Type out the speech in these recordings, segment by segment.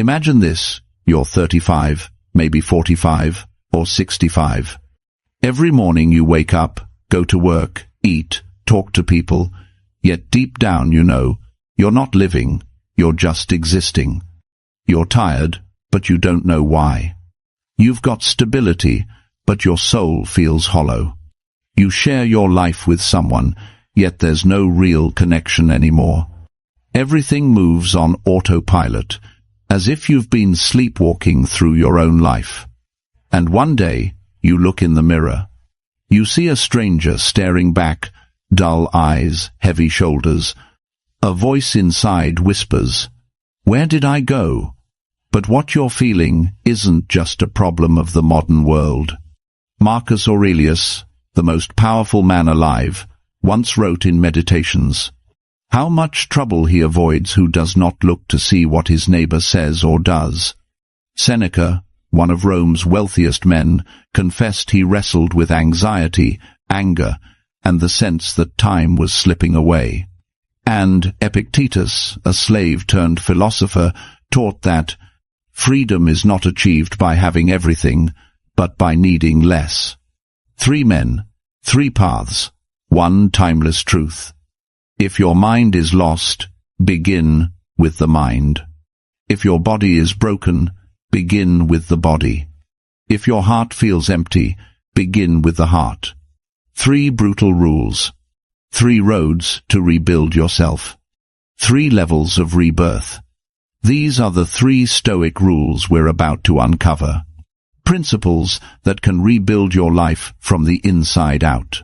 Imagine this, you're 35, maybe 45, or 65. Every morning you wake up, go to work, eat, talk to people, yet deep down you know, you're not living, you're just existing. You're tired, but you don't know why. You've got stability, but your soul feels hollow. You share your life with someone, yet there's no real connection anymore. Everything moves on autopilot, as if you've been sleepwalking through your own life. And one day, you look in the mirror. You see a stranger staring back, dull eyes, heavy shoulders. A voice inside whispers, "Where did I go?" But what you're feeling isn't just a problem of the modern world. Marcus Aurelius, the most powerful man alive, once wrote in Meditations, how much trouble he avoids who does not look to see what his neighbor says or does. Seneca, one of Rome's wealthiest men, confessed he wrestled with anxiety, anger, and the sense that time was slipping away. And Epictetus, a slave-turned-philosopher, taught that freedom is not achieved by having everything, but by needing less. 3 men, 3 paths, 1 timeless truth. If your mind is lost, begin with the mind. If your body is broken, begin with the body. If your heart feels empty, begin with the heart. 3 brutal rules. 3 roads to rebuild yourself. 3 levels of rebirth. These are the 3 Stoic rules we're about to uncover. Principles that can rebuild your life from the inside out.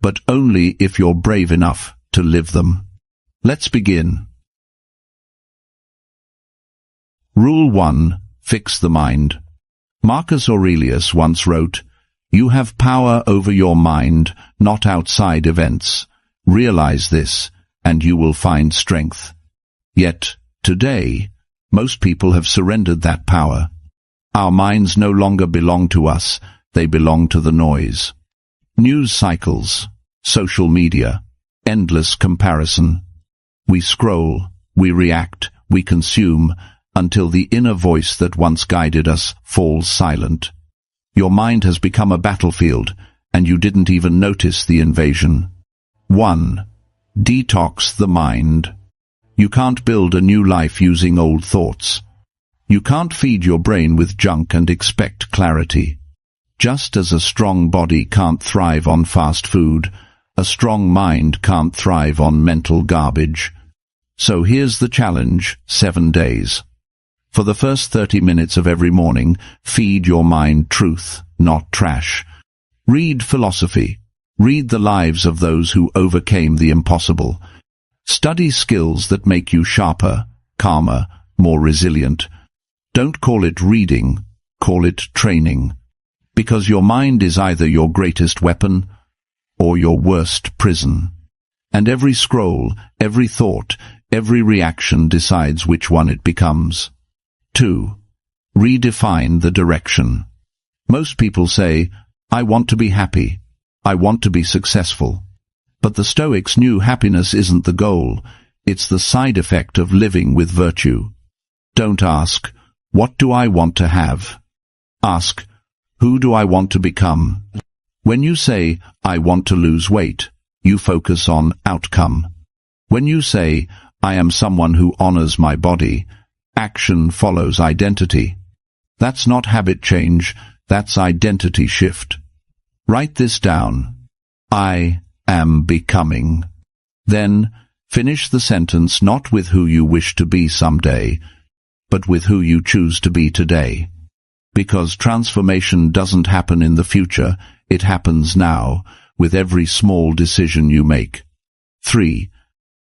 But only if you're brave enough to live them. Let's begin. Rule 1. Fix the mind. Marcus Aurelius once wrote, "You have power over your mind, not outside events. Realize this, and you will find strength." Yet, today, most people have surrendered that power. Our minds no longer belong to us, they belong to the noise. News cycles, social media, endless comparison. We scroll, we react, we consume, until the inner voice that once guided us falls silent. Your mind has become a battlefield, and you didn't even notice the invasion. 1. Detox the mind. You can't build a new life using old thoughts. You can't feed your brain with junk and expect clarity. Just as a strong body can't thrive on fast food, a strong mind can't thrive on mental garbage. So here's the challenge, 7 days. For the first 30 minutes of every morning, feed your mind truth, not trash. Read philosophy. Read the lives of those who overcame the impossible. Study skills that make you sharper, calmer, more resilient. Don't call it reading, call it training. Because your mind is either your greatest weapon or your worst prison. And every scroll, every thought, every reaction decides which one it becomes. 2. Redefine the direction. Most people say, "I want to be happy. I want to be successful." But the Stoics knew happiness isn't the goal. It's the side effect of living with virtue. Don't ask, "What do I want to have?" Ask, "Who do I want to become?" When you say, "I want to lose weight," you focus on outcome. When you say, "I am someone who honors my body," action follows identity. That's not habit change, that's identity shift. Write this down. I am becoming. Then, finish the sentence not with who you wish to be someday, but with who you choose to be today. Because transformation doesn't happen in the future, it happens now, with every small decision you make. 3.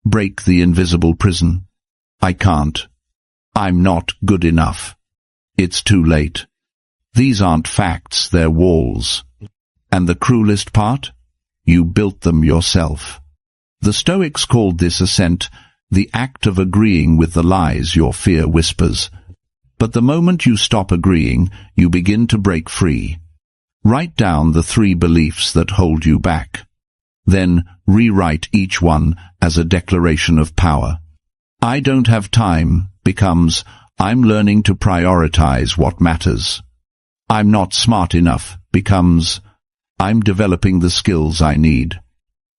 Break the invisible prison. I can't. I'm not good enough. It's too late. These aren't facts, they're walls. And the cruelest part? You built them yourself. The Stoics called this ascent the act of agreeing with the lies your fear whispers. But the moment you stop agreeing, you begin to break free. Write down the 3 beliefs that hold you back. Then rewrite each one as a declaration of power. I don't have time becomes I'm learning to prioritize what matters. I'm not smart enough becomes, I'm developing the skills I need.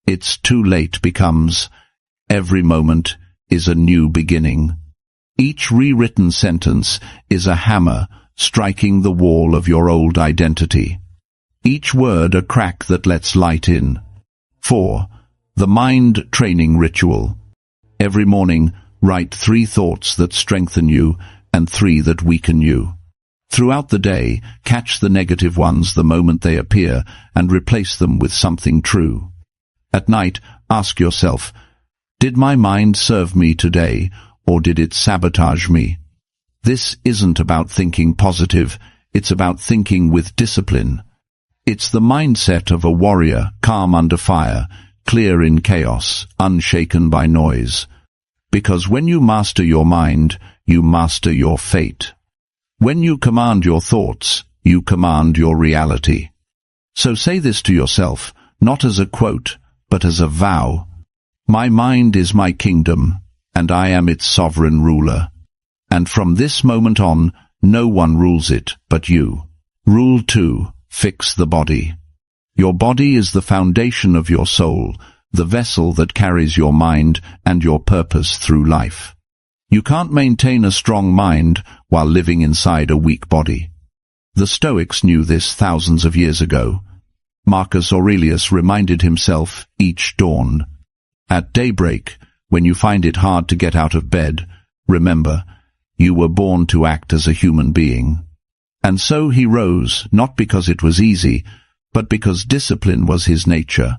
It's too late becomes, every moment is a new beginning. Each rewritten sentence is a hammer striking the wall of your old identity. Each word a crack that lets light in. 4. The mind training ritual. Every morning, write 3 thoughts that strengthen you and 3 that weaken you. Throughout the day, catch the negative ones the moment they appear and replace them with something true. At night, ask yourself, did my mind serve me today, or did it sabotage me? This isn't about thinking positive, it's about thinking with discipline. It's the mindset of a warrior, calm under fire, clear in chaos, unshaken by noise. Because when you master your mind, you master your fate. When you command your thoughts, you command your reality. So say this to yourself, not as a quote, but as a vow. My mind is my kingdom, and I am its sovereign ruler. And from this moment on, no one rules it but you. Rule 2. Fix the body. Your body is the foundation of your soul, the vessel that carries your mind and your purpose through life. You can't maintain a strong mind while living inside a weak body. The Stoics knew this thousands of years ago. Marcus Aurelius reminded himself each dawn. At daybreak, when you find it hard to get out of bed, remember, you were born to act as a human being. And so he rose, not because it was easy, but because discipline was his nature.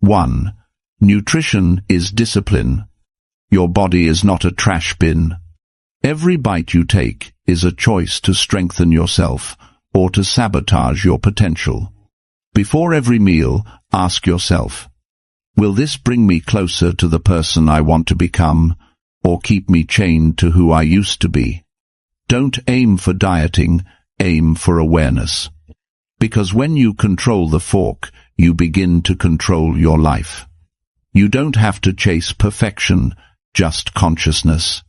1. Nutrition is discipline. Your body is not a trash bin. Every bite you take is a choice to strengthen yourself or to sabotage your potential. Before every meal, ask yourself, will this bring me closer to the person I want to become, or keep me chained to who I used to be? Don't aim for dieting, aim for awareness. Because when you control the fork, you begin to control your life. You don't have to chase perfection, just consciousness.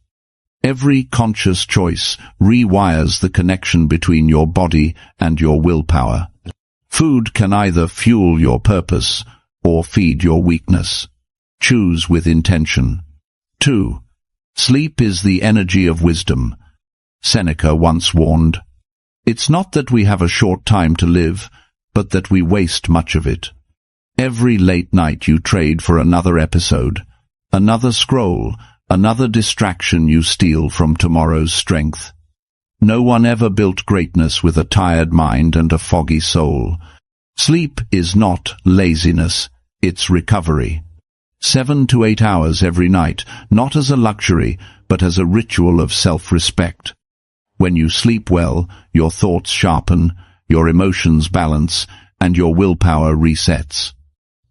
Every conscious choice rewires the connection between your body and your willpower. Food can either fuel your purpose or feed your weakness. Choose with intention. 2. Sleep is the energy of wisdom. Seneca once warned, it's not that we have a short time to live, but that we waste much of it. Every late night you trade for another episode, another scroll, another distraction you steal from tomorrow's strength. No one ever built greatness with a tired mind and a foggy soul. Sleep is not laziness, it's recovery. 7 to 8 hours every night, not as a luxury, but as a ritual of self-respect. When you sleep well, your thoughts sharpen, your emotions balance, and your willpower resets.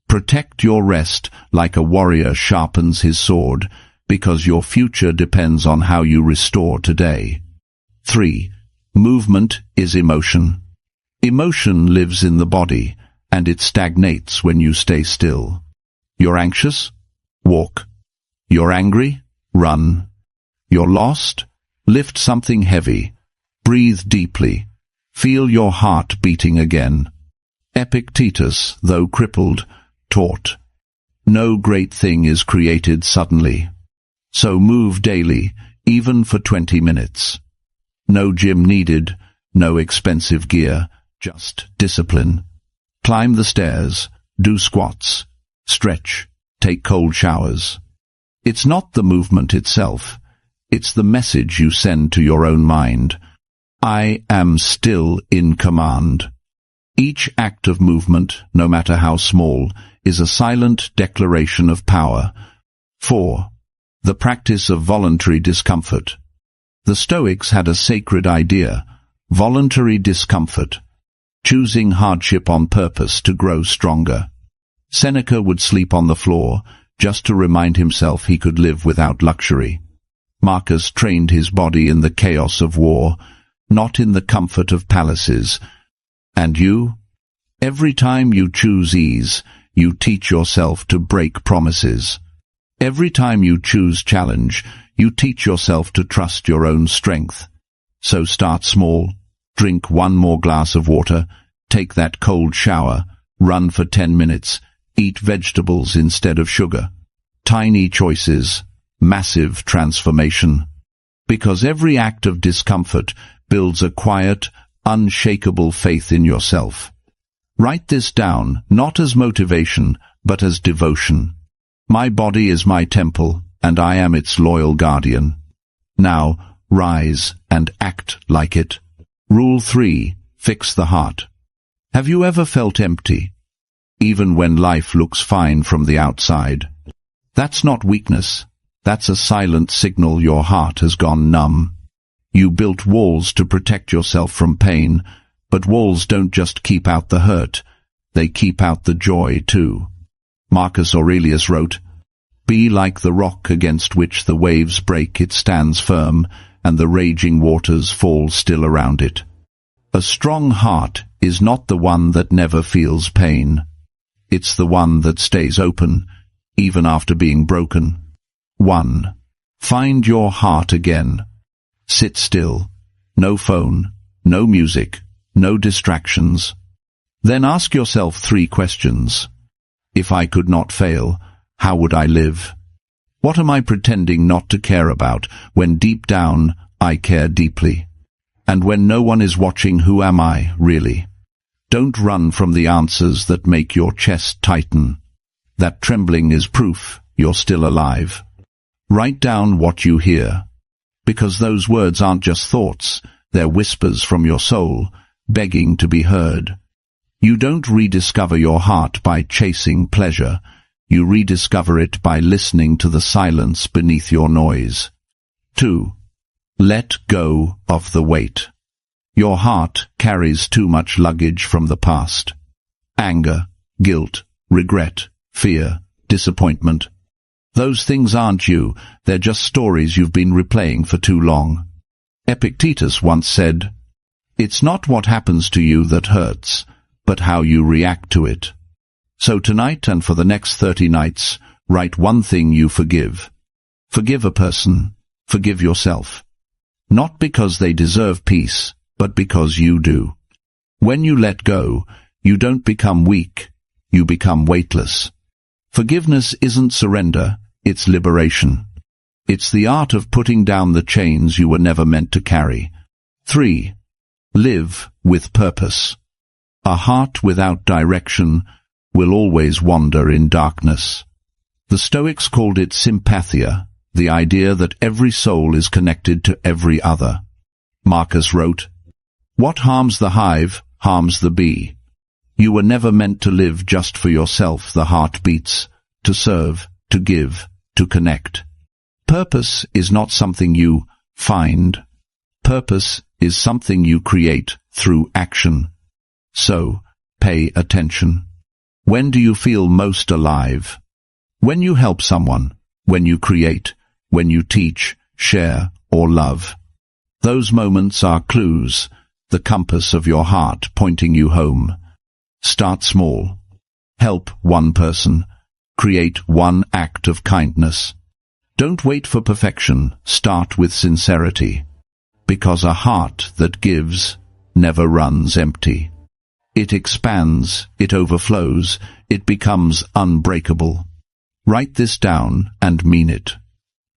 Protect your rest like a warrior sharpens his sword, because your future depends on how you restore today. 3. Movement is emotion. Emotion lives in the body, and it stagnates when you stay still. You're anxious? Walk. You're angry? Run. You're lost? Lift something heavy. Breathe deeply. Feel your heart beating again. Epictetus, though crippled, taught, no great thing is created suddenly. So move daily, even for 20 minutes. No gym needed, no expensive gear, just discipline. Climb the stairs, do squats, stretch, take cold showers. It's not the movement itself, it's the message you send to your own mind. I am still in command. Each act of movement, no matter how small, is a silent declaration of power. 4. The practice of voluntary discomfort. The Stoics had a sacred idea, voluntary discomfort, choosing hardship on purpose to grow stronger. Seneca would sleep on the floor, just to remind himself he could live without luxury. Marcus trained his body in the chaos of war, not in the comfort of palaces. And you? Every time you choose ease, you teach yourself to break promises. Every time you choose challenge, You teach yourself to trust your own strength. So start small. Drink one more glass of water. Take that cold shower. Run for 10 minutes. Eat vegetables instead of sugar. Tiny choices, massive transformation. Because every act of discomfort builds a quiet, unshakable faith in yourself. Write this down, not as motivation, but as devotion. My body is my temple, and I am its loyal guardian. Now, rise and act like it. Rule 3. Fix the heart. Have you ever felt empty, even when life looks fine from the outside? That's not weakness. That's a silent signal your heart has gone numb. You built walls to protect yourself from pain, but walls don't just keep out the hurt, they keep out the joy too. Marcus Aurelius wrote, "Be like the rock against which the waves break, it stands firm, and the raging waters fall still around it." A strong heart is not the one that never feels pain. It's the one that stays open, even after being broken. 1. Find your heart again. Sit still. No phone, no music, no distractions. Then ask yourself 3 questions. If I could not fail, how would I live? What am I pretending not to care about when deep down I care deeply? And when no one is watching, who am I, really? Don't run from the answers that make your chest tighten. That trembling is proof you're still alive. Write down what you hear, because those words aren't just thoughts, they're whispers from your soul, begging to be heard. You don't rediscover your heart by chasing pleasure. You rediscover it by listening to the silence beneath your noise. 2. Let go of the weight. Your heart carries too much luggage from the past. Anger, guilt, regret, fear, disappointment. Those things aren't you, they're just stories you've been replaying for too long. Epictetus once said, "It's not what happens to you that hurts, but how you react to it." So tonight and for the next 30 nights, write one thing you forgive. Forgive a person, forgive yourself. Not because they deserve peace, but because you do. When you let go, you don't become weak, you become weightless. Forgiveness isn't surrender, it's liberation. It's the art of putting down the chains you were never meant to carry. 3. Live with purpose. A heart without direction will always wander in darkness. The Stoics called it sympathia, the idea that every soul is connected to every other. Marcus wrote, "What harms the hive harms the bee." You were never meant to live just for yourself. The heart beats to serve, to give, to connect. Purpose is not something you find. Purpose is something you create through action. So, pay attention. When do you feel most alive? When you help someone, when you create, when you teach, share, or love. Those moments are clues, the compass of your heart pointing you home. Start small. Help one person. Create one act of kindness. Don't wait for perfection. Start with sincerity. Because a heart that gives never runs empty. It expands, it overflows, it becomes unbreakable. Write this down and mean it.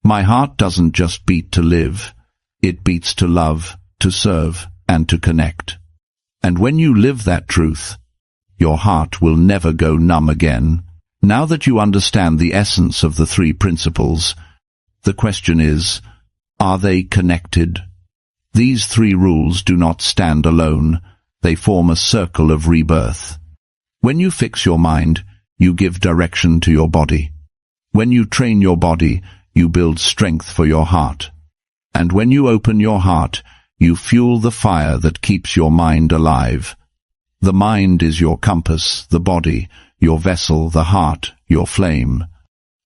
My heart doesn't just beat to live. It beats to love, to serve, and to connect. And when you live that truth, your heart will never go numb again. Now that you understand the essence of the 3 principles, the question is, are they connected? These 3 rules do not stand alone. They form a circle of rebirth. When you fix your mind, you give direction to your body. When you train your body, you build strength for your heart. And when you open your heart, you fuel the fire that keeps your mind alive. The mind is your compass, the body, your vessel, the heart, your flame.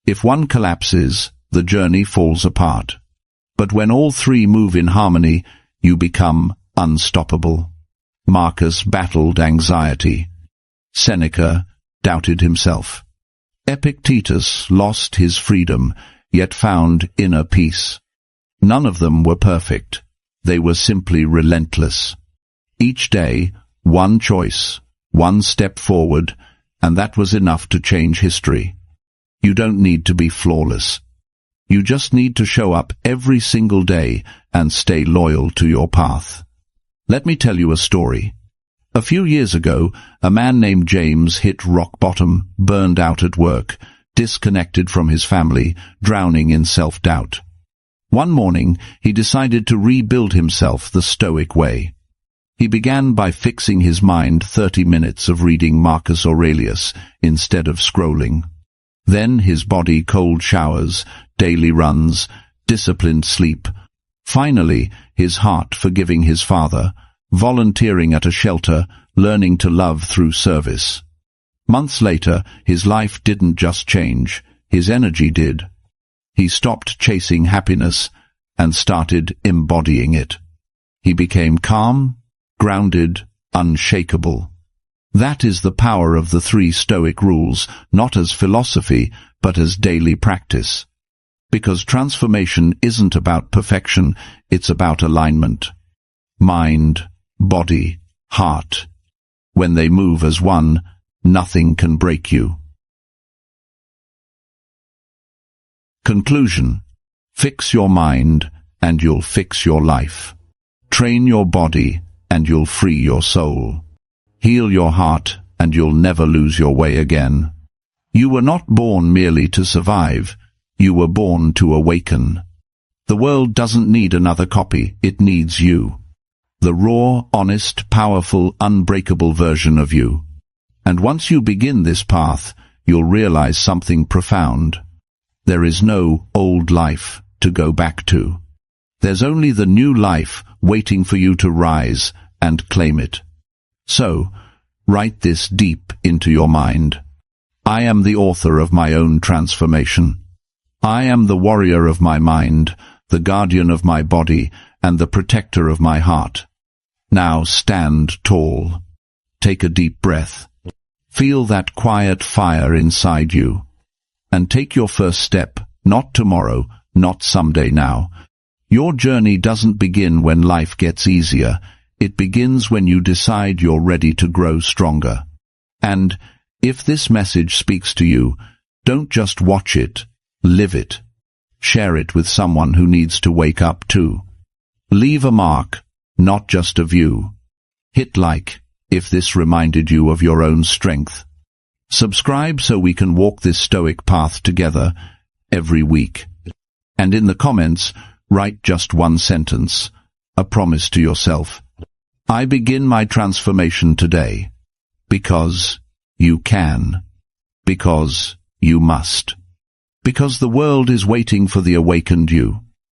If one collapses, the journey falls apart. But when all 3 move in harmony, you become unstoppable. Marcus battled anxiety. Seneca doubted himself. Epictetus lost his freedom, yet found inner peace. None of them were perfect. They were simply relentless. Each day, one choice, one step forward, and that was enough to change history. You don't need to be flawless. You just need to show up every single day and stay loyal to your path. Let me tell you a story. A few years ago, a man named James hit rock bottom, burned out at work, disconnected from his family, drowning in self-doubt. One morning, he decided to rebuild himself the Stoic way. He began by fixing his mind 30 minutes of reading Marcus Aurelius instead of scrolling. Then his body cold showers, daily runs, disciplined sleep. Finally, his heart forgiving his father, volunteering at a shelter, learning to love through service. Months later, his life didn't just change, his energy did. He stopped chasing happiness and started embodying it. He became calm, grounded, unshakable. That is the power of the 3 Stoic rules, not as philosophy, but as daily practice. Because transformation isn't about perfection, it's about alignment. Mind, body, heart. When they move as one, nothing can break you. Conclusion. Fix your mind, and you'll fix your life. Train your body, and you'll free your soul. Heal your heart, and you'll never lose your way again. You were not born merely to survive. You were born to awaken. The world doesn't need another copy, it needs you. The raw, honest, powerful, unbreakable version of you. And once you begin this path, you'll realize something profound. There is no old life to go back to. There's only the new life waiting for you to rise and claim it. So, write this deep into your mind. I am the author of my own transformation. I am the warrior of my mind, the guardian of my body, and the protector of my heart. Now stand tall. Take a deep breath. Feel that quiet fire inside you. And take your first step, not tomorrow, not someday now. Your journey doesn't begin when life gets easier. It begins when you decide you're ready to grow stronger. And if this message speaks to you, don't just watch it, live it. Share it with someone who needs to wake up too. Leave a mark, not just a view. Hit like if this reminded you of your own strength. Subscribe so we can walk this Stoic path together every week. And in the comments, write just one sentence, a promise to yourself. I begin my transformation today. Because you can. Because you must. Because the world is waiting for the awakened you.